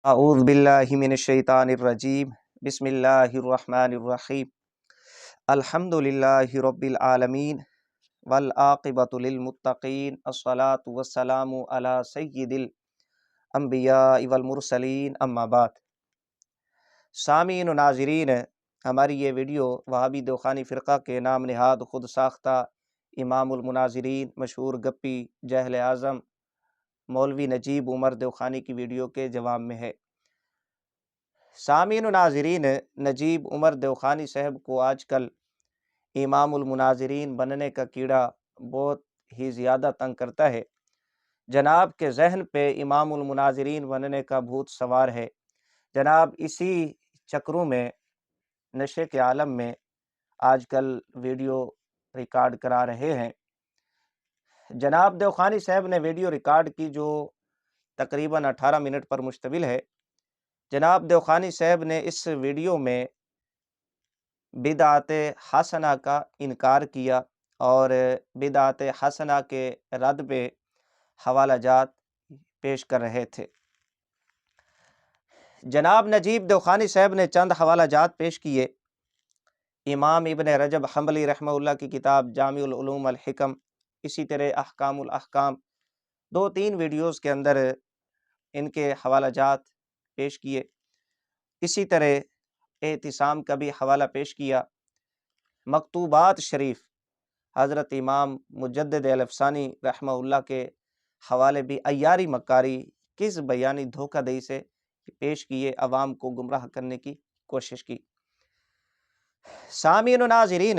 اعوذ باللہ من الشیطان الرجیم بسم اللہ الرحمن الرحیم الحمد للہ رب العالمین والعاقبۃ للمتقین الصلاۃ والسلام علی سید الانبیاء والمرسلین اما بعد۔ سامعین و ناظرین، ہماری یہ ویڈیو وہابی دوخانی فرقہ کے نام نہاد خود ساختہ امام المناظرین مشہور گپی جاہل اعظم مولوی نجیب عمر دوخانی کی ویڈیو کے جواب میں ہے۔ سامعین و ناظرین، نجیب عمر دوخانی صاحب کو آج کل امام المناظرین بننے کا کیڑا بہت ہی زیادہ تنگ کرتا ہے۔ جناب کے ذہن پہ امام المناظرین بننے کا بھوت سوار ہے۔ جناب اسی چکروں میں نشے کے عالم میں آج کل ویڈیو ریکارڈ کرا رہے ہیں۔ جناب دوخانی صاحب نے ویڈیو ریکارڈ کی جو تقریباً 18 منٹ پر مشتمل ہے۔ جناب دوخانی صاحب نے اس ویڈیو میں بدعت حسنہ کا انکار کیا اور بدعت حسنہ کے رد پہ حوالہ جات پیش کر رہے تھے۔ جناب نجیب دوخانی صاحب نے چند حوالہ جات پیش کیے۔ امام ابن رجب حنبلی رحمہ اللہ کی کتاب جامع العلوم الحکم، اسی طرح احکام الاحکام، 2-3 ویڈیوز کے اندر ان کے حوالہ جات پیش کیے۔ اسی طرح اعتصام کا بھی حوالہ پیش کیا۔ مکتوبات شریف حضرت امام مجدد الافسانی رحمہ اللہ کے حوالے بھی عیاری مکاری کس بیانی دھوکہ دہی سے پیش کیے، عوام کو گمراہ کرنے کی کوشش کی۔ سامعین و ناظرین،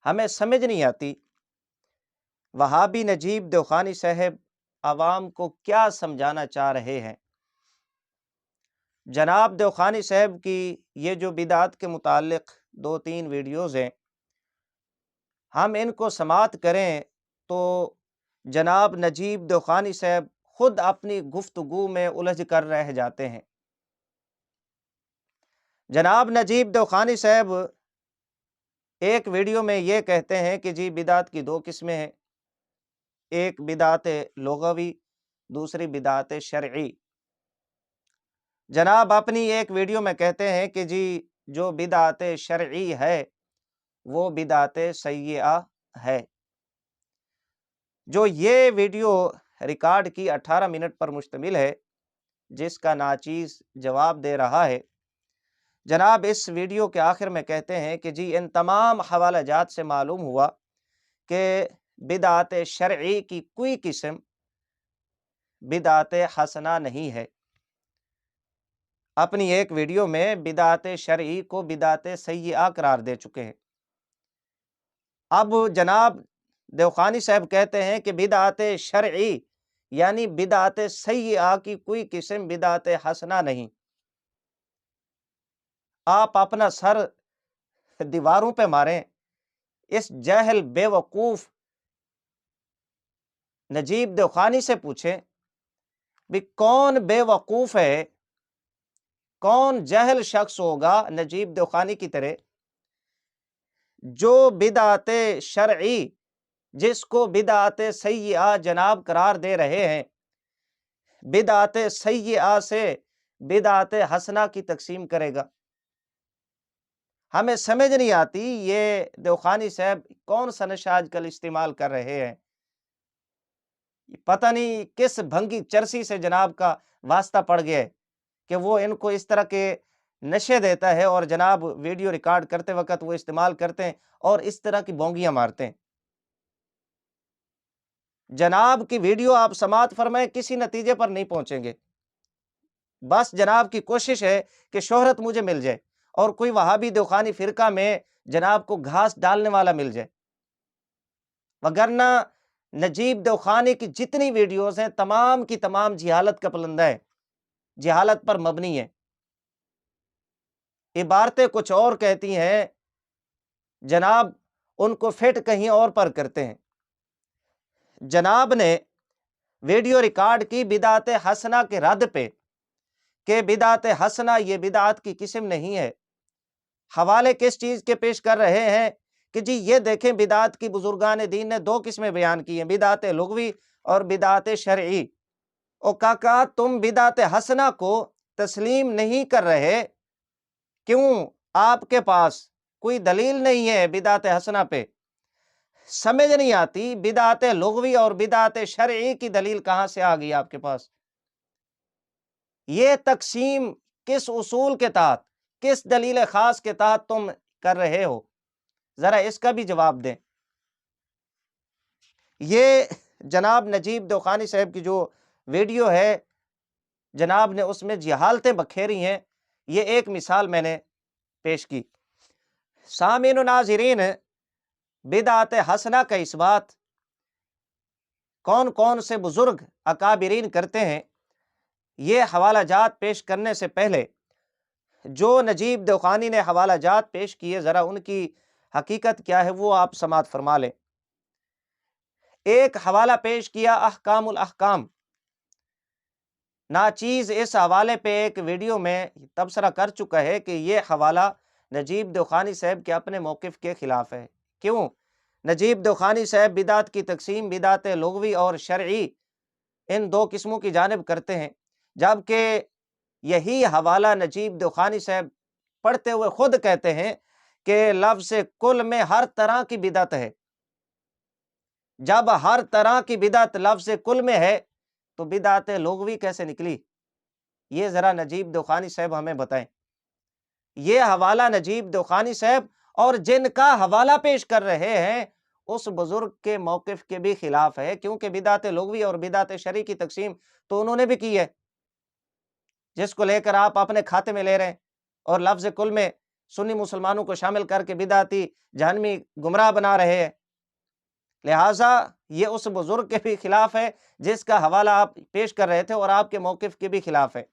ہمیں سمجھ نہیں آتی وہابی نجیب دوخانی صاحب عوام کو کیا سمجھانا چاہ رہے ہیں۔ جناب دوخانی صاحب کی یہ جو بدعت کے متعلق 2-3 ویڈیوز ہیں، ہم ان کو سماعت کریں تو جناب نجیب دوخانی صاحب خود اپنی گفتگو میں الجھ کر رہ جاتے ہیں۔ جناب نجیب دوخانی صاحب ایک ویڈیو میں یہ کہتے ہیں کہ جی بدعت کی 2 قسمیں ہیں، ایک بدعت لغوی، دوسری بدعت شرعی۔ جناب اپنی ایک ویڈیو میں کہتے ہیں کہ جی جو بدعت شرعی ہے وہ بدعت سیئہ ہے۔ جو یہ ویڈیو ریکارڈ کی 18 منٹ پر مشتمل ہے، جس کا ناچیز جواب دے رہا ہے، جناب اس ویڈیو کے آخر میں کہتے ہیں کہ جی ان تمام حوالہ جات سے معلوم ہوا کہ بدعت شرعی کی کوئی قسم بدعت حسنہ نہیں ہے۔ اپنی ایک ویڈیو میں بدعت شرعی کو بدعت سیئہ قرار دے چکے ہیں۔ اب جناب دوخانی صاحب کہتے ہیں کہ بدعت شرعی یعنی بدعت سیئہ کی کوئی قسم بدعت حسنہ نہیں۔ آپ اپنا سر دیواروں پہ ماریں، اس جاہل بے وقوف نجیب دوخانی سے پوچھیں بھی کون بے وقوف ہے، کون جاہل شخص ہوگا نجیب دوخانی کی طرح جو بدعت شرعی جس کو بدعت سیئہ جناب قرار دے رہے ہیں، بدعت سیئہ سے بدعت حسنہ کی تقسیم کرے گا۔ ہمیں سمجھ نہیں آتی یہ دوخانی صاحب کون سا نشہ آج کل استعمال کر رہے ہیں۔ پتہ نہیں کس بھنگی چرسی سے جناب کا واسطہ پڑ گیا ہے کہ وہ ان کو اس طرح کے نشے دیتا ہے اور جناب ویڈیو ریکارڈ کرتے وقت وہ استعمال کرتے ہیں اور اس طرح کی بونگیاں مارتے ہیں۔ جناب کی ویڈیو آپ سماعت فرمائیں، کسی نتیجے پر نہیں پہنچیں گے۔ بس جناب کی کوشش ہے کہ شہرت مجھے مل جائے اور کوئی وہابی دوخانی فرقہ میں جناب کو گھاس ڈالنے والا مل جائے، وگرنہ نجیب دوخانی کی جتنی ویڈیوز ہیں تمام کی تمام جہالت کا پلندہ ہے، جہالت پر مبنی ہے۔ عبارتیں کچھ اور کہتی ہیں، جناب ان کو فٹ کہیں اور پر کرتے ہیں۔ جناب نے ویڈیو ریکارڈ کی بدعت حسنہ کے رد پہ کہ بدعت حسنہ یہ بدعت کی قسم نہیں ہے۔ حوالے کس چیز کے پیش کر رہے ہیں کہ جی یہ دیکھیں بدعت کی بزرگان دین نے 2 قسمیں بیان کی ہیں، بدعت لغوی اور بدعت شرعی۔ او کاکا تم بدعت حسنہ کو تسلیم نہیں کر رہے، کیوں؟ آپ کے پاس کوئی دلیل نہیں ہے بدعت حسنہ پہ، سمجھ نہیں آتی بدعت لغوی اور بدعت شرعی کی دلیل کہاں سے آ گئی آپ کے پاس؟ یہ تقسیم کس اصول کے تحت، کس دلیل خاص کے تحت تم کر رہے ہو؟ ذرا اس کا بھی جواب دیں۔ یہ جناب نجیب دوخانی صاحب کی جو ویڈیو ہے، جناب نے اس میں جہالتیں بکھیری ہیں، یہ ایک مثال میں نے پیش کی۔ سامعین و ناظرین، بدعت حسنہ کا اثبات کون کون سے بزرگ اکابرین کرتے ہیں، یہ حوالہ جات پیش کرنے سے پہلے جو نجیب دوخانی نے حوالہ جات پیش کیے، ذرا ان کی حقیقت کیا ہے وہ آپ سماعت فرما لیں۔ ایک حوالہ پیش کیا احکام الاحکام، ناچیز اس حوالے پہ ایک ویڈیو میں تبصرہ کر چکا ہے کہ یہ حوالہ نجیب دوخانی صاحب کے اپنے موقف کے خلاف ہے۔ کیوں؟ نجیب دوخانی صاحب بدعت کی تقسیم بدعت لغوی اور شرعی ان دو قسموں کی جانب کرتے ہیں، جبکہ یہی حوالہ نجیب دوخانی صاحب پڑھتے ہوئے خود کہتے ہیں کہ لفظ کل میں ہر طرح کی بدعت ہے۔ جب ہر طرح کی بدعت لفظ کل میں ہے تو بدعت لغوی کیسے نکلی؟ یہ ذرا نجیب دوخانی صاحب ہمیں بتائیں۔ یہ حوالہ نجیب دوخانی صاحب اور جن کا حوالہ پیش کر رہے ہیں اس بزرگ کے موقف کے بھی خلاف ہے، کیونکہ بدعت لغوی اور بدعت شرعی کی تقسیم تو انہوں نے بھی کی ہے، جس کو لے کر آپ اپنے کھاتے میں لے رہے ہیں، اور لفظ کل میں سنی مسلمانوں کو شامل کر کے بدعتی جہنمی گمراہ بنا رہے ہیں۔ لہٰذا یہ اس بزرگ کے بھی خلاف ہے جس کا حوالہ آپ پیش کر رہے تھے، اور آپ کے موقف کے بھی خلاف ہے۔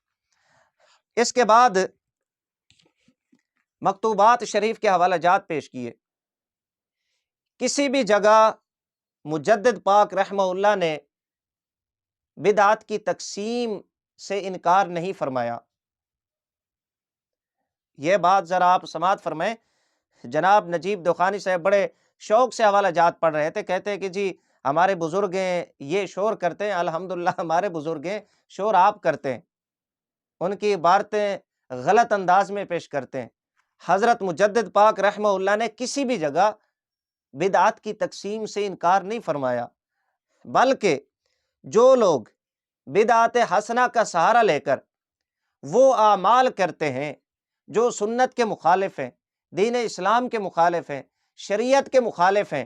اس کے بعد مکتوبات شریف کے حوالہ جات پیش کیے۔ کسی بھی جگہ مجدد پاک رحمہ اللہ نے بدعت کی تقسیم سے انکار نہیں فرمایا۔ یہ بات ذرا آپ سماعت فرمائیں۔ جناب نجیب دوخانی صاحب بڑے شوق سے حوالہ جات پڑھ رہے تھے، کہتے ہیں کہ جی ہمارے بزرگ ہیں یہ شور کرتے ہیں، الحمدللہ ہمارے بزرگ ہیں شور آپ کرتے ہیں، ان کی عبارتیں غلط انداز میں پیش کرتے ہیں۔ حضرت مجدد پاک رحمہ اللہ نے کسی بھی جگہ بدعت کی تقسیم سے انکار نہیں فرمایا، بلکہ جو لوگ بدعت حسنہ کا سہارا لے کر وہ اعمال کرتے ہیں جو سنت کے مخالف ہیں، دین اسلام کے مخالف ہیں، شریعت کے مخالف ہیں،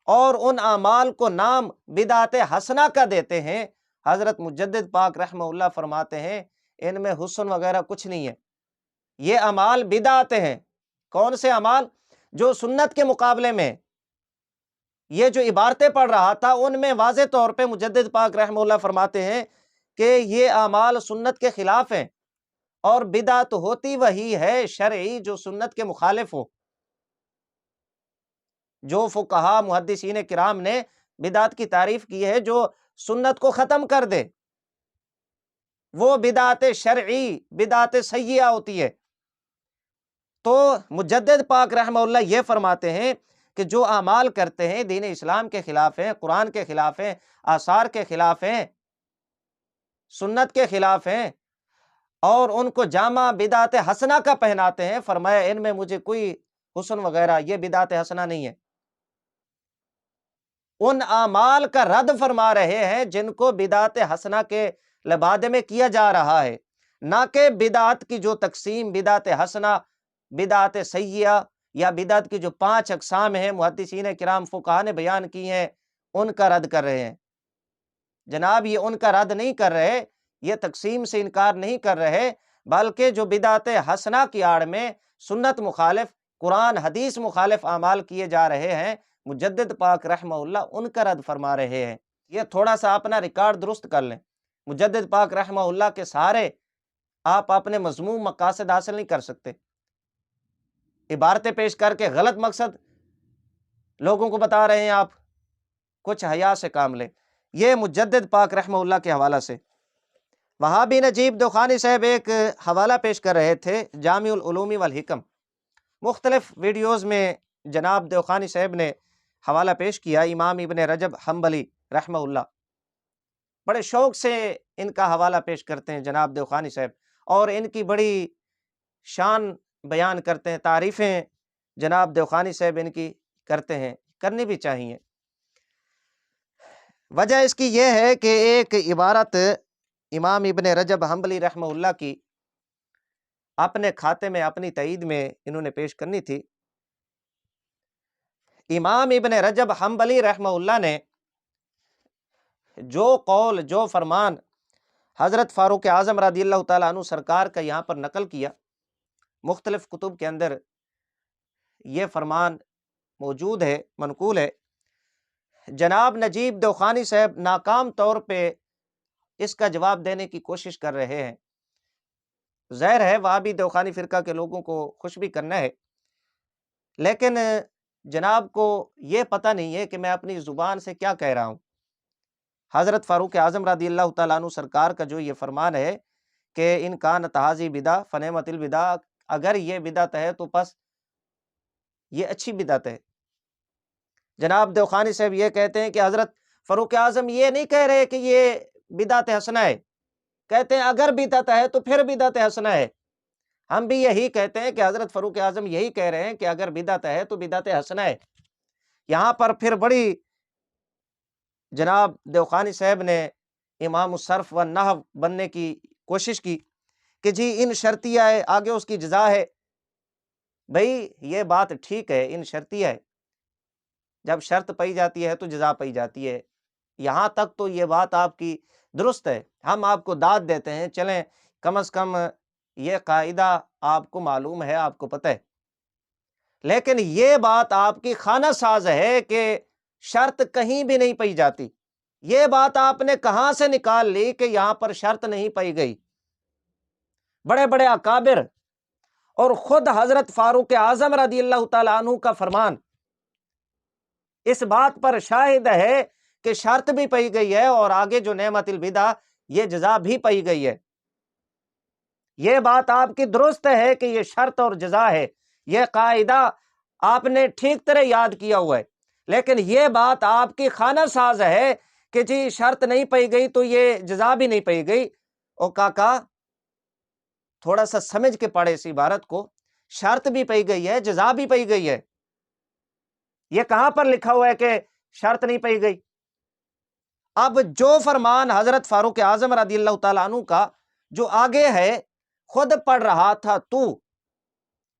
اور ان اعمال کو نام بدعت حسنہ کا دیتے ہیں، حضرت مجدد پاک رحمہ اللہ فرماتے ہیں ان میں حسن وغیرہ کچھ نہیں ہے، یہ اعمال بدعت ہیں۔ کون سے اعمال؟ جو سنت کے مقابلے میں یہ جو عبارتیں پڑھ رہا تھا ان میں واضح طور پہ مجدد پاک رحمہ اللہ فرماتے ہیں کہ یہ اعمال سنت کے خلاف ہیں، اور بدعت ہوتی وہی ہے شرعی جو سنت کے مخالف ہو۔ جو فقہا محدثین کرام نے بدعت کی تعریف کی ہے جو سنت کو ختم کر دے، وہ بدعت شرعی بدعت سیئہ ہوتی ہے۔ تو مجدد پاک رحمہ اللہ یہ فرماتے ہیں کہ جو اعمال کرتے ہیں دین اسلام کے خلاف ہیں، قرآن کے خلاف ہیں، آثار کے خلاف ہیں، سنت کے خلاف ہیں، اور ان کو جامہ بدعت حسنہ کا پہناتے ہیں، فرمایا ان میں مجھے کوئی حسن وغیرہ یہ بدعت حسنہ نہیں ہے۔ ان اعمال کا رد فرما رہے ہیں جن کو بدعت حسنہ کے لبادے میں کیا جا رہا ہے، نہ کہ بدعت کی جو تقسیم بدعت حسنہ، بدعت سیئہ، یا بدعت کی جو 5 اقسام ہیں محدثین کرام فقہا نے بیان کی ہیں ان کا رد کر رہے ہیں۔ جناب یہ ان کا رد نہیں کر رہے، یہ تقسیم سے انکار نہیں کر رہے، بلکہ جو بدعت حسنہ کی آڑ میں سنت مخالف، قرآن حدیث مخالف اعمال کیے جا رہے ہیں، مجدد پاک رحمہ اللہ ان کا رد فرما رہے ہیں۔ یہ تھوڑا سا اپنا ریکارڈ درست کر لیں، مجدد پاک رحمہ اللہ کے سہارے آپ اپنے مذموم مقاصد حاصل نہیں کر سکتے۔ عبارتیں پیش کر کے غلط مقصد لوگوں کو بتا رہے ہیں آپ، کچھ حیا سے کام لیں۔ یہ مجدد پاک رحمہ اللہ کے حوالہ سے وہابی نجیب دوخانی صاحب ایک حوالہ پیش کر رہے تھے، جامع العلوم والحکم۔ مختلف ویڈیوز میں جناب دوخانی صاحب نے حوالہ پیش کیا امام ابن رجب حنبلی رحمہ اللہ۔ بڑے شوق سے ان کا حوالہ پیش کرتے ہیں جناب دیوخانی صاحب، اور ان کی بڑی شان بیان کرتے ہیں، تعریفیں جناب دیوخانی صاحب ان کی کرتے ہیں، کرنی بھی چاہیے۔ وجہ اس کی یہ ہے کہ ایک عبارت امام ابن رجب حنبلی رحمہ اللہ کی اپنے کھاتے میں اپنی تائید میں انہوں نے پیش کرنی تھی۔ امام ابن رجب حنبلی رحمہ اللہ نے جو قول، جو فرمان حضرت فاروق اعظم رضی اللہ تعالیٰ عنہ سرکار کا یہاں پر نقل کیا، مختلف کتب کے اندر یہ فرمان موجود ہے، منقول ہے۔ جناب نجیب دیوخانی صاحب ناکام طور پہ اس کا جواب دینے کی کوشش کر رہے ہیں۔ ظاہر ہے وہابی دیوخانی فرقہ کے لوگوں کو خوش بھی کرنا ہے، لیکن جناب کو یہ پتہ نہیں ہے کہ میں اپنی زبان سے کیا کہہ رہا ہوں۔ حضرت فاروق اعظم رضی اللہ تعالیٰ عنہ سرکار کا جو یہ فرمان ہے کہ ان کان تہذی بدع فنعمت البدع، اگر یہ بدعت ہے تو پس یہ اچھی بدعت ہے۔ جناب دیوخانی صاحب یہ کہتے ہیں کہ حضرت فاروق اعظم یہ نہیں کہہ رہے کہ یہ بدعت حسنہ ہے، کہتے ہیں اگر بدعت ہے تو پھر بدعت حسنہ ہے۔ ہم بھی یہی کہتے ہیں کہ حضرت فاروق اعظم یہی کہہ رہے ہیں کہ اگر بدعت ہے تو بدعت حسنہ ہے۔ یہاں پر پھر بڑی جناب دیوخانی صاحب نے امام الصرف و نحو بننے کی کوشش کی کہ جی ان شرطیہ ہے، آگے اس کی جزا ہے۔ بھئی یہ بات ٹھیک ہے، ان شرطیہ ہے، جب شرط پائی جاتی ہے تو جزا پائی جاتی ہے، یہاں تک تو یہ بات آپ کی درست ہے، ہم آپ کو داد دیتے ہیں، چلیں کم از کم یہ قاعدہ آپ کو معلوم ہے، آپ کو پتہ ہے۔ لیکن یہ بات آپ کی خانہ ساز ہے کہ شرط کہیں بھی نہیں پائی جاتی۔ یہ بات آپ نے کہاں سے نکال لی کہ یہاں پر شرط نہیں پائی گئی؟ بڑے بڑے اکابر اور خود حضرت فاروق اعظم رضی اللہ تعالیٰ عنہ کا فرمان اس بات پر شاہد ہے کہ شرط بھی پائی گئی ہے، اور آگے جو نعمت البدع یہ جزا بھی پائی گئی ہے۔ یہ بات آپ کی درست ہے کہ یہ شرط اور جزا ہے، یہ قاعدہ آپ نے ٹھیک طرح یاد کیا ہوا ہے، لیکن یہ بات آپ کی خانہ ساز ہے کہ جی شرط نہیں پائی گئی تو یہ جزا بھی نہیں پائی گئی۔ او کاکا تھوڑا سا سمجھ کے پڑھے اس عبارت کو، شرط بھی پائی گئی ہے، جزا بھی پائی گئی ہے۔ یہ کہاں پر لکھا ہوا ہے کہ شرط نہیں پائی گئی؟ اب جو فرمان حضرت فاروق اعظم رضی اللہ تعالیٰ عنہ کا جو آگے ہے، خود پڑھ رہا تھا تو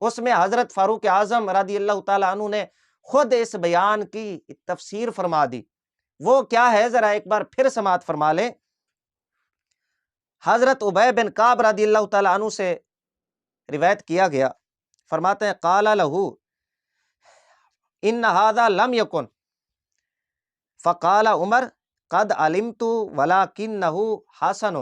اس میں حضرت فاروق اعظم رضی اللہ تعالیٰ عنہ نے خود اس بیان کی تفسیر فرما دی۔ وہ کیا ہے ذرا ایک بار پھر سماعت فرما لیں۔ حضرت ابی بن کعب رضی اللہ تعالیٰ عنہ سے روایت کیا گیا، فرماتے ہیں قال لہو ان ھذا لم یکن فقال عمر قد علمت ولکنہ حسن۔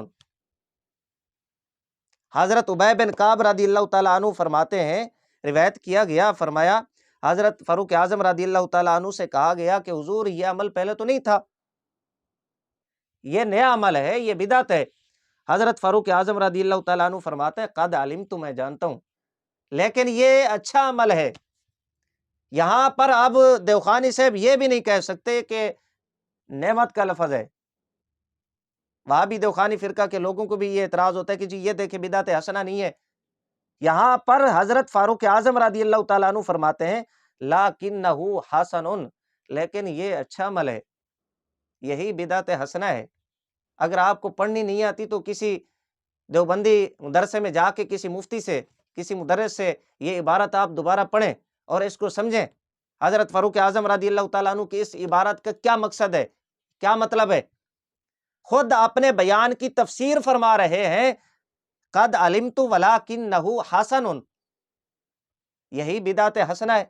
حضرت ابی بن کعب رضی اللہ تعالیٰ عنہ فرماتے ہیں، روایت کیا گیا، فرمایا حضرت فاروق اعظم رضی اللہ تعالیٰ عنہ سے کہا گیا کہ حضور یہ عمل پہلے تو نہیں تھا، یہ نیا عمل ہے، یہ بدعت ہے۔ حضرت فاروق اعظم رضی اللہ تعالیٰ عنہ فرماتے ہیں قد علمت، میں جانتا ہوں، لیکن یہ اچھا عمل ہے۔ یہاں پر اب دیوخانی صاحب یہ بھی نہیں کہہ سکتے کہ نعمت کا لفظ ہے۔ وہابی دیوخانی فرقہ کے لوگوں کو بھی یہ اعتراض ہوتا ہے کہ جی یہ دیکھیں بدعت حسنہ نہیں ہے۔ یہاں پر حضرت فاروق اعظم رضی اللہ تعالیٰ عنہ فرماتے ہیں لکنہ حسن، لیکن یہ اچھا عمل ہے، یہی بدعت حسنہ ہے۔ اگر آپ کو پڑھنی نہیں آتی تو کسی دیوبندی مدرسے میں جا کے کسی مفتی سے، کسی مدرس سے یہ عبارت آپ دوبارہ پڑھیں اور اس کو سمجھیں، حضرت فاروق اعظم رضی اللہ تعالیٰ عنہ کی اس عبارت کا کیا مقصد ہے، کیا مطلب ہے۔ خود اپنے بیان کی تفسیر فرما رہے ہیں قد علمت ولکنہ حسن، یہی بدعت حسنہ ہے۔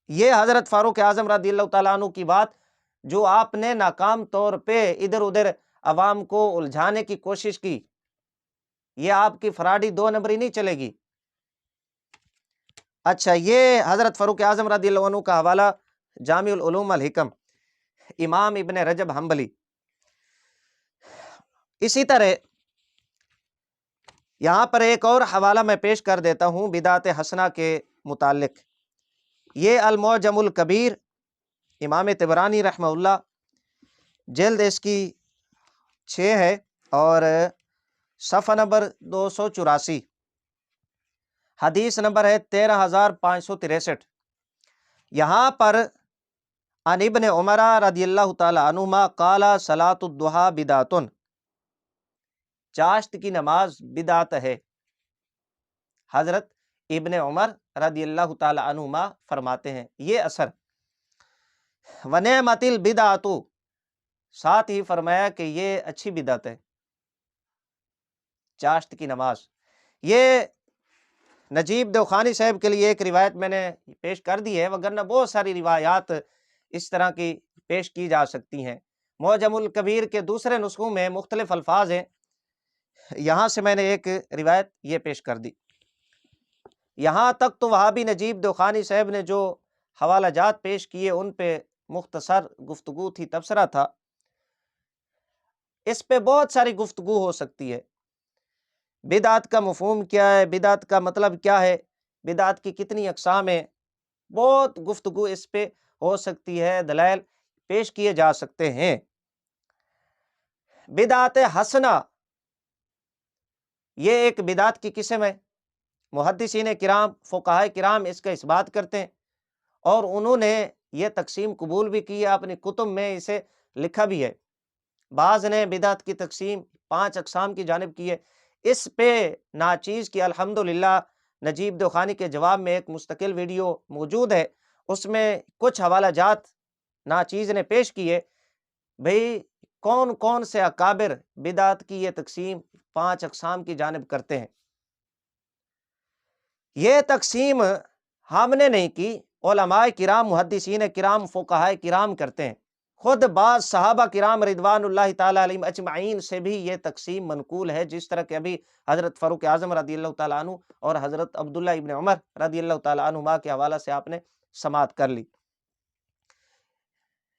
یہ حضرت فاروق اعظم رضی اللہ تعالیٰ عنہ کی بات جو آپ نے ناکام طور پہ ادھر ادھر عوام کو الجھانے کی کوشش کی، یہ آپ کی فراڈی دو نمبری نہیں چلے گی۔ اچھا، یہ حضرت فاروق اعظم رضی اللہ عنہ کا حوالہ جامع العلوم الحکم، امام ابن رجب حنبلی۔ اسی طرح یہاں پر ایک اور حوالہ میں پیش کر دیتا ہوں بدعت حسنہ کے متعلق۔ یہ المعجم الکبیر، امام طبرانی رحمہ اللہ جلد اس کی 6 ہے اور صفحہ نمبر 284، حدیث نمبر ہے 13563۔ یہاں پر عن ابن عمر رضی اللہ تعالی عنہما قال صلاۃ الضحیٰ بدعۃ، چاشت کی نماز بدعت ہے۔ حضرت ابن عمر رضی اللہ تعالی عنہما فرماتے ہیں یہ اثر، ونعمت البدعۃ، ساتھ ہی فرمایا کہ یہ اچھی بدعت ہے چاشت کی نماز۔ یہ نجیب دوخانی صاحب کے لیے ایک روایت میں نے پیش کر دی ہے، وگرنہ بہت ساری روایات اس طرح کی پیش کی جا سکتی ہیں۔ معجم الکبیر کے دوسرے نسخوں میں مختلف الفاظ ہیں، یہاں سے میں نے ایک روایت یہ پیش کر دی۔ یہاں تک تو وہابی نجیب دوخانی صاحب نے جو حوالہ جات پیش کیے ان پہ مختصر گفتگو تھی، تبصرہ تھا، اس پہ بہت ساری گفتگو ہو سکتی ہے۔ بدعت کا مفہوم کیا ہے، بدعت کا مطلب کیا ہے، بدعت کی کتنی اقسام ہیں، بہت گفتگو اس پہ ہو سکتی ہے، دلائل پیش کیے جا سکتے ہیں۔ بدعت حسنہ یہ ایک بدعت کی قسم ہے، محدثین کرام، فقہاء کرام اس کا اس بات کرتے ہیں، اور انہوں نے یہ تقسیم قبول بھی کی ہے، اپنی کتب میں اسے لکھا بھی ہے۔ بعض نے بدعت کی تقسیم 5 اقسام کی جانب کی ہے۔ اس پہ ناچیز کی الحمدللہ نجیب دوخانی کے جواب میں ایک مستقل ویڈیو موجود ہے، اس میں کچھ حوالہ جات ناچیز نے پیش کیے، بھئی کون کون سے اکابر بدعت کی یہ تقسیم 5 اقسام کی جانب کرتے ہیں۔ یہ تقسیم ہم نے نہیں کی، علماء کرام، محدثین کرام، فقہاء کرام کرتے ہیں۔ خود بعض صحابہ کرام رضوان اللہ تعالیٰ علیہم اجمعین سے بھی یہ تقسیم منقول ہے، جس طرح کہ ابھی حضرت فاروق اعظم رضی اللہ تعالیٰ عنہ اور حضرت عبداللہ ابن عمر رضی اللہ تعالیٰ عنہما کے حوالہ سے آپ نے سماعت کر لی۔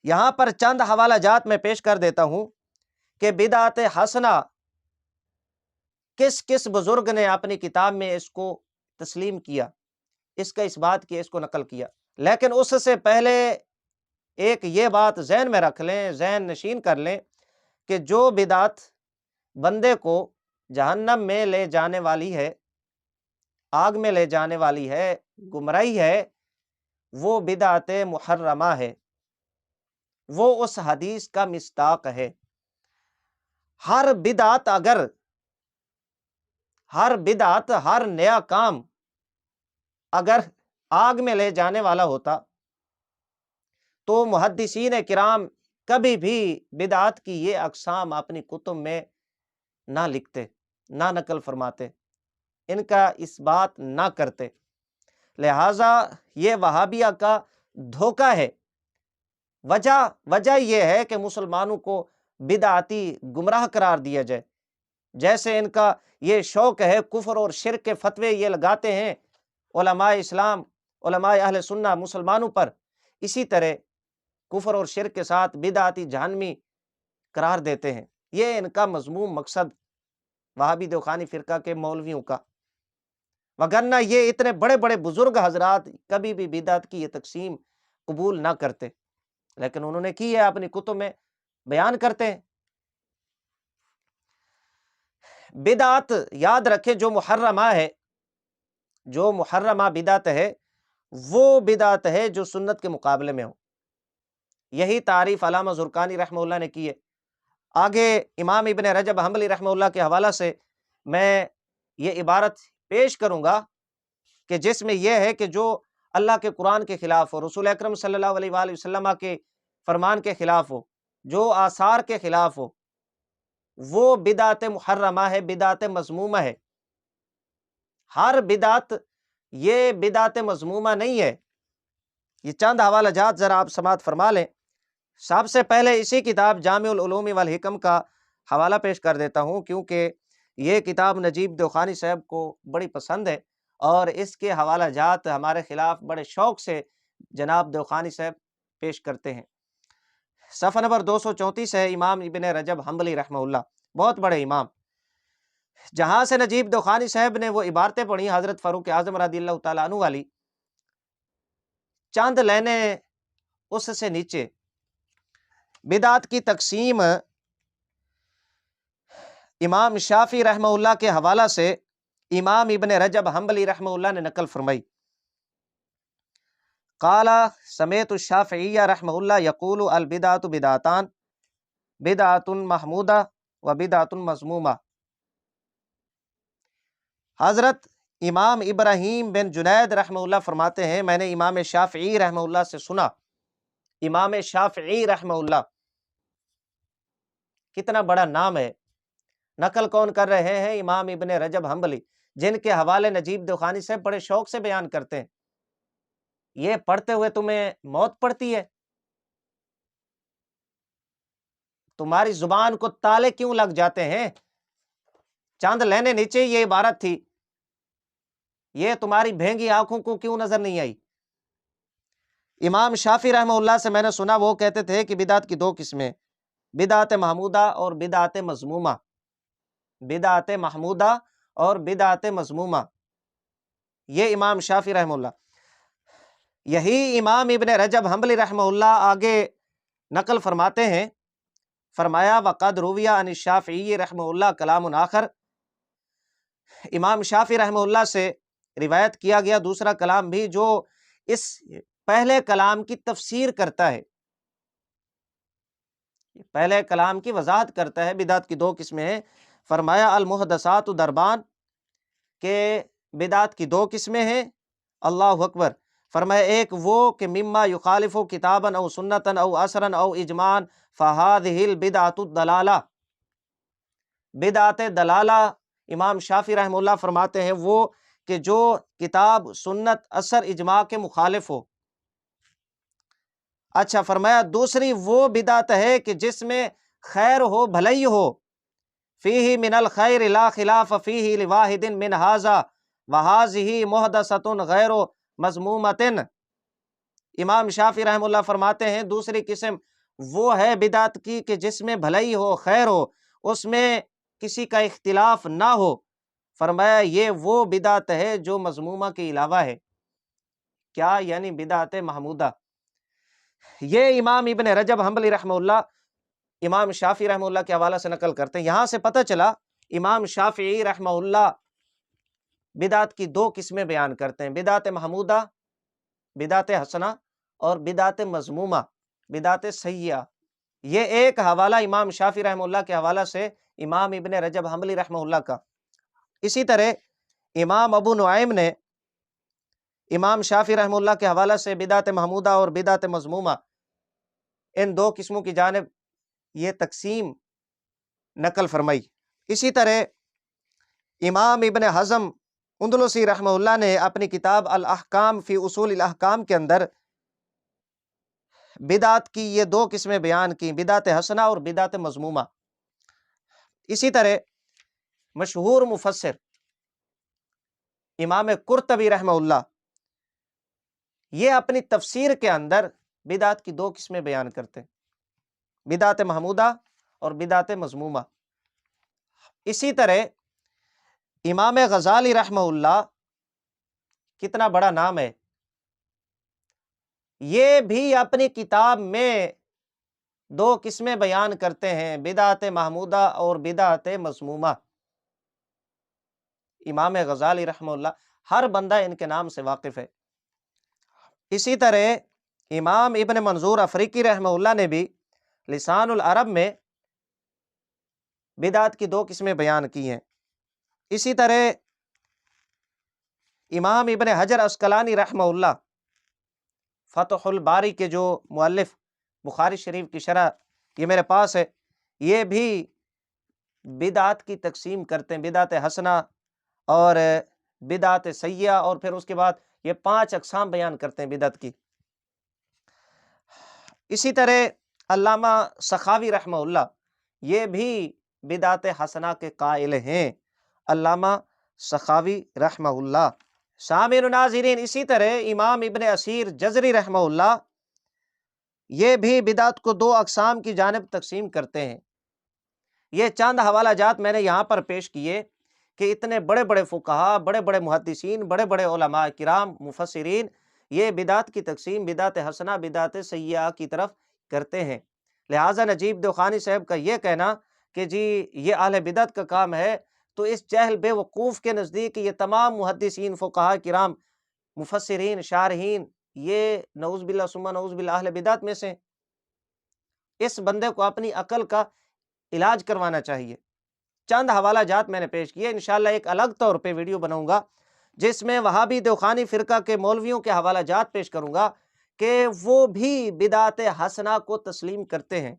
یہاں پر چند حوالہ جات میں پیش کر دیتا ہوں کہ بدعت حسنہ کس کس بزرگ نے اپنی کتاب میں اس کو تسلیم کیا، اس کا اس بات کیا، اس کو نقل کیا۔ لیکن اس سے پہلے ایک یہ بات ذہن میں رکھ لیں، ذہن نشین کر لیں کہ جو بدعت بندے کو جہنم میں لے جانے والی ہے، آگ میں لے جانے والی ہے، گمراہی ہے، وہ بدعت محرمہ ہے، وہ اس حدیث کا مصداق ہے۔ ہر بدعت، ہر نیا کام اگر آگ میں لے جانے والا ہوتا تو محدثین کرام کبھی بھی بدعت کی یہ اقسام اپنی کتب میں نہ لکھتے، نہ نقل فرماتے، ان کا اس بات نہ کرتے۔ لہٰذا یہ وہابیہ کا دھوکہ ہے۔ وجہ یہ ہے کہ مسلمانوں کو بدعتی گمراہ قرار دیا جائے، جیسے ان کا یہ شوق ہے کفر اور شرک کے فتوے یہ لگاتے ہیں علماء اسلام، علماء اہل سنہ مسلمانوں پر، اسی طرح کفر اور شرک کے ساتھ بدعتی جہنمی قرار دیتے ہیں۔ یہ ان کا مذموم مقصد وہابی دوخانی فرقہ کے مولویوں کا، وگرنہ یہ اتنے بڑے بڑے بزرگ حضرات کبھی بھی بدعت کی یہ تقسیم قبول نہ کرتے، لیکن انہوں نے کی ہے، اپنی کتب میں بیان کرتے ہیں۔ بدعت یاد رکھیں جو محرمہ ہے، جو محرمہ بدعت ہے وہ بدعت ہے جو سنت کے مقابلے میں ہو۔ یہی تعریف علامہ زرقانی رحمہ اللہ نے کی ہے۔ آگے امام ابن رجب حنبلی رحمہ اللہ کے حوالہ سے میں یہ عبارت پیش کروں گا کہ جس میں یہ ہے کہ جو اللہ کے قرآن کے خلاف ہو، رسول اکرم صلی اللہ علیہ وآلہ وسلم کے فرمان کے خلاف ہو، جو آثار کے خلاف ہو، وہ بدعت محرمہ ہے، بدعت مذمومہ ہے۔ ہر بدعت یہ بدعت مذمومہ نہیں ہے۔ یہ چند حوالہ جات ذرا آپ سماعت فرما لیں۔ سب سے پہلے اسی کتاب جامع العلوم والحکم کا حوالہ پیش کر دیتا ہوں، کیونکہ یہ کتاب نجیب دوخانی صاحب کو بڑی پسند ہے اور اس کے حوالہ جات ہمارے خلاف بڑے شوق سے جناب دوخانی صاحب پیش کرتے ہیں۔ صفحہ نمبر 234 ہے، امام ابن رجب حنبلی رحمہ اللہ، بہت بڑے امام، جہاں سے نجیب دوخانی صاحب نے وہ عبارتیں پڑھی حضرت فاروق اعظم رضی اللہ تعالیٰ عنہ والی، چند لینے اس سے نیچے بدعت کی تقسیم امام شافعی رحمہ اللہ کے حوالہ سے امام ابن رجب حنبلی رحمہ اللہ نے نقل فرمائی، قال سمیت الشافعی رحمہ اللہ یقول البدعۃ بدعتان، بدعۃ محمودہ و بدعۃ مذمومہ۔ حضرت امام ابراہیم بن جنید رحمہ اللہ فرماتے ہیں، میں نے امام شافعی رحمہ اللہ سے سنا۔ امام شافعی رحمہ اللہ کتنا بڑا نام ہے، نقل کون کر رہے ہیں؟ امام ابن رجب حنبلی، جن کے حوالے نجیب دوخانی سے بڑے شوق سے بیان کرتے ہیں۔ یہ پڑھتے ہوئے تمہیں موت پڑتی ہے؟ تمہاری زبان کو تالے کیوں لگ جاتے ہیں؟ چاند لینے نیچے یہ عبارت تھی، یہ تمہاری بھینگی آنکھوں کو کیوں نظر نہیں آئی؟ امام شافعی رحمہ اللہ سے میں نے سنا، وہ کہتے تھے کہ بدعت کی دو قسمیں، بدعت محمودہ اور بدعت مذمومہ، بدعت محمودہ اور بدعت مذمومہ، یہ امام شافعی رحمہ اللہ۔ یہی امام ابن رجب حنبلی رحمہ اللہ آگے نقل فرماتے ہیں، فرمایا وقد روی عن الشافعی رحمہ اللہ کلام آخر، امام شافعی رحمہ اللہ سے روایت کیا گیا دوسرا کلام بھی جو اس پہلے کلام کی تفسیر کرتا ہے، پہلے کلام کی وضاحت کرتا ہے۔ بدعت کی دو قسمیں ہیں، فرمایا المحدثات دربان، کہ بدعت کی دو قسمیں ہیں، اللہ اکبر، فرمایا ایک وہ کہ مما یخالف کتابا او سنتا او اثرا او اجماعا فہذہ البدعۃ الضلالہ، بدعت دلالہ امام شافعی رحمہ اللہ فرماتے ہیں وہ کہ جو کتاب سنت اثر اجماع کے مخالف ہو۔ اچھا، فرمایا دوسری وہ بدعت ہے کہ جس میں خیر ہو، بھلائی ہو، فیہ من الخیر لا خلاف فیہ لواحد من ھذا وھذہ محدثۃ غیر مذمومۃ۔ امام شافعی رحمہ اللہ فرماتے ہیں دوسری قسم وہ ہے بدعت کی کہ جس میں بھلائی ہو، خیر ہو، اس میں کسی کا اختلاف نہ ہو، فرمایا یہ وہ بدعت ہے جو مذمومہ کے علاوہ ہے۔ کیا یعنی بدعت محمودہ؟ یہ امام ابن رجب حنبلی رحمہ اللہ امام شافعی رحمہ اللہ کے حوالہ سے نقل کرتے ہیں۔ یہاں سے پتہ چلا امام شافعی رحمہ اللہ بدعت کی دو قسمیں بیان کرتے ہیں، بدعت محمودہ، بدعت حسنہ، اور بدعت مذمومہ، بدعت سیئہ۔ یہ ایک حوالہ امام شافعی رحمہ اللہ کے حوالہ سے امام ابن رجب حنبلی رحمہ اللہ کا۔ اسی طرح امام ابو نعیم نے امام شافعی رحمہ اللہ کے حوالہ سے بدعت محمودہ اور بدعت مذمومہ، ان دو قسموں کی جانب یہ تقسیم نقل فرمائی۔ اسی طرح امام ابن حزم اندلسی رحمہ اللہ نے اپنی کتاب الاحکام فی اصول الاحکام کے اندر بدعت کی یہ دو قسمیں بیان کی، بدعت حسنہ اور بدعت مذمومہ۔ اسی طرح مشہور مفسر امام قرطبی رحمہ اللہ یہ اپنی تفسیر کے اندر بدعت کی دو قسمیں بیان کرتے ہیں، بدعت محمودہ اور بدعت مذمومہ۔ اسی طرح امام غزالی رحمہ اللہ، کتنا بڑا نام ہے، یہ بھی اپنی کتاب میں دو قسمیں بیان کرتے ہیں، بدعت محمودہ اور بدعت مذمومہ۔ امام غزالی رحمہ اللہ، ہر بندہ ان کے نام سے واقف ہے۔ اسی طرح امام ابن منظور افریقی رحمہ اللہ نے بھی لسان العرب میں بدعت کی دو قسمیں بیان کی ہیں۔ اسی طرح امام ابن حجر عسقلانی رحمہ اللہ، فتح الباری کے جو مؤلف، بخاری شریف کی شرح یہ میرے پاس ہے، یہ بھی بدعت کی تقسیم کرتے ہیں، بدعت حسنہ اور بدعت سیئہ، اور پھر اس کے بعد یہ 5 اقسام بیان کرتے ہیں بدعت کی۔ اسی طرح علامہ سخاوی رحمہ اللہ یہ بھی بدعت حسنہ کے قائل ہیں، علامہ سخاوی رحمہ اللہ۔ سامعین و ناظرین، اسی طرح امام ابن اسیر جزری رحمہ اللہ یہ بھی بدعت کو 2 اقسام کی جانب تقسیم کرتے ہیں۔ یہ چند حوالہ جات میں نے یہاں پر پیش کیے کہ اتنے بڑے بڑے فقہاء، بڑے بڑے محدثین، بڑے بڑے علماء کرام، مفسرین یہ بدعت کی تقسیم بدعت حسنہ، بدعت سیئہ کی طرف کرتے ہیں، لہٰذا نجیب دیوخانی صاحب کا یہ کہنا کہ جی یہ اہل بدعت کا کام ہے، تو اس جہل بے وقوف کے نزدیک یہ تمام محدثین، فقہاء کرام، مفسرین، شارحین، یہ نعوذ باللہ ثم نعوذ باللہ اہل بدعت میں سے، اس بندے کو اپنی عقل کا علاج کروانا چاہیے۔ چند حوالہ جات میں نے پیش کیے، انشاءاللہ ایک الگ طور پہ ویڈیو بناؤں گا جس میں وہابی دیوخانی فرقہ کے مولویوں کے حوالہ جات پیش کروں گا کہ وہ بھی بدعت حسنہ کو تسلیم کرتے ہیں،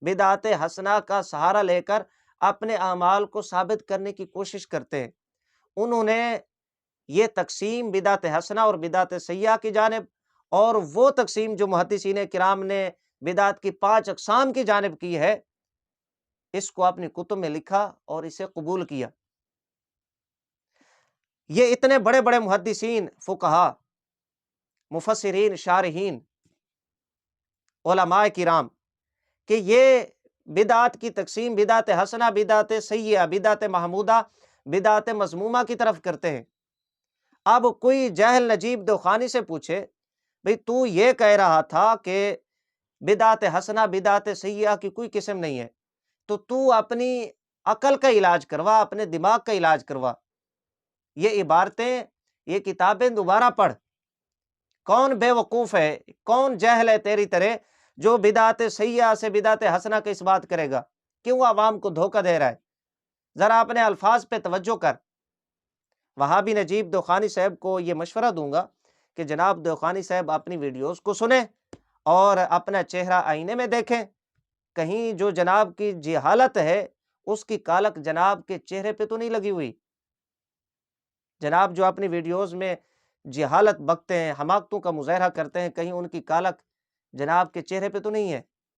بدعت حسنہ کا سہارا لے کر اپنے اعمال کو ثابت کرنے کی کوشش کرتے ہیں۔ انہوں نے یہ تقسیم بدعت حسنہ اور بدعت سیئہ کی جانب، اور وہ تقسیم جو محدثین کرام نے بدعت کی 5 اقسام کی جانب کی ہے، اس کو اپنی کتب میں لکھا اور اسے قبول کیا۔ یہ اتنے بڑے بڑے محدثین، فقہاء، مفسرین، شارحین، علماء کرام کہ یہ بدعت کی تقسیم بدعت حسنہ، بدعت سیئہ، بدعت محمودہ، بدعت مذمومہ کی طرف کرتے ہیں۔ اب کوئی جاہل نجیب دیوخانی سے پوچھے بھئی تو یہ کہہ رہا تھا کہ بدعت حسنہ بدعت سیئہ کی کوئی قسم نہیں ہے، تو اپنی عقل کا علاج کروا، اپنے دماغ کا علاج کروا، یہ عبارتیں، یہ کتابیں دوبارہ پڑھ۔ کون بے وقوف ہے، کون جاہل ہے تیری طرح جو بدعت سیئہ سے بدعت حسنہ کا اس بات کرے گا؟ کیوں عوام کو دھوکہ دے رہا ہے؟ ذرا اپنے الفاظ پہ توجہ کر۔ وہابی نجیب دیوخانی صاحب کو یہ مشورہ دوں گا کہ جناب دیوخانی صاحب اپنی ویڈیوز کو سنیں اور اپنا چہرہ آئینے میں دیکھیں، کہیں جو جناب کی جہالت ہے اس کی کالک جناب کے چہرے پہ تو نہیں لگی ہوئی۔ جناب جو اپنی ویڈیوز میں جہالت بکتے ہیں، حماقتوں کا مظاہرہ کرتے ہیں، کہیں ان کی کالک جناب کے چہرے پہ تو نہیں ہے۔